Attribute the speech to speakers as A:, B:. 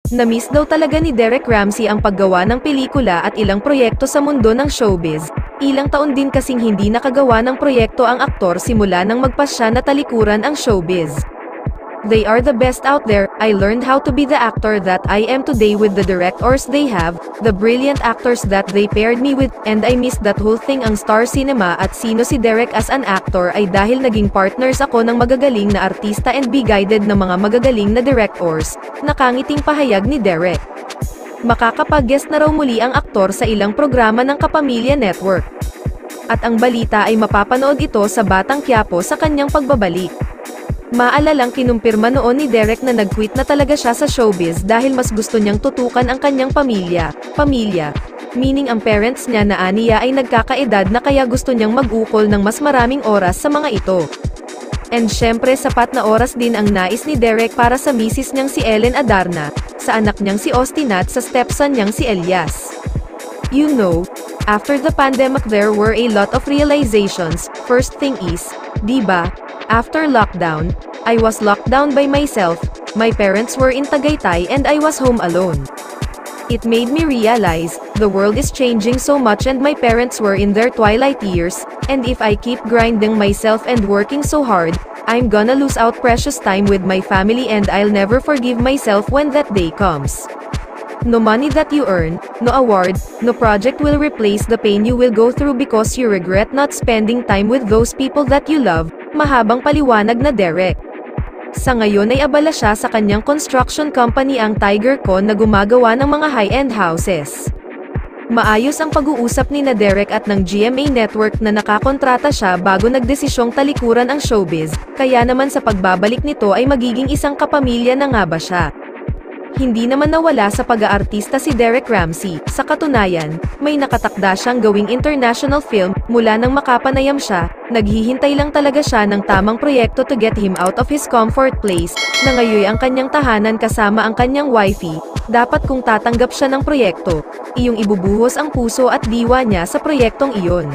A: Na-miss daw talaga ni Derek Ramsey ang paggawa ng pelikula at ilang proyekto sa mundo ng showbiz. Ilang taon din kasing hindi nakagawa ng proyekto ang aktor simula nang magpasya na talikuran ang showbiz. They are the best out there. I learned how to be the actor that I am today with the directors they have, the brilliant actors that they paired me with, and I miss that whole thing. Ang Star Cinema at sino si Derek as an actor ay dahil naging partners ako ng magagaling na artista and be guided ng mga magagaling na directors. Nakangiting pahayag ni Derek. Makakapag-guest na raw muli ang aktor sa ilang programa ng Kapamilya Network. At ang balita ay mapapanood ito sa Batang Quiapo sa kanyang pagbabalik. Maalalang kinumpirma noon ni Derek na nag-quit na talaga siya sa showbiz dahil mas gusto niyang tutukan ang kanyang pamilya, meaning ang parents niya na aniya ay nagkakaedad na kaya gusto niyang mag-ukol ng mas maraming oras sa mga ito. And syempre sapat na oras din ang nais ni Derek para sa misis niyang si Ellen Adarna, sa anak niyang si Austin at sa stepson niyang si Elias. You know, after the pandemic there were a lot of realizations. First thing is, diba, after lockdown, I was locked down by myself, my parents were in Tagaytay and I was home alone. It made me realize, the world is changing so much and my parents were in their twilight years, and if I keep grinding myself and working so hard, I'm gonna lose out precious time with my family and I'll never forgive myself when that day comes. No money that you earn, no award, no project will replace the pain you will go through because you regret not spending time with those people that you love. Mahabang paliwanag na Derek. Sa ngayon ay abala siya sa kanyang construction company ang TigerCon na gumagawa ng mga high-end houses. Maayos ang pag-uusap ni Derek at ng GMA Network na nakakontrata siya bago nagdesisyong talikuran ang showbiz, kaya naman sa pagbabalik nito ay magiging isang kapamilya na nga ba siya. Hindi naman nawala sa pag-aartista si Derek Ramsey. Sa katunayan, may nakatakda siyang gawing international film, mula nang makapanayam siya, naghihintay lang talaga siya ng tamang proyekto to get him out of his comfort place, na ngayon ang kanyang tahanan kasama ang kanyang wifey. Dapat kung tatanggap siya ng proyekto, iyong ibubuhos ang puso at diwa niya sa proyektong iyon.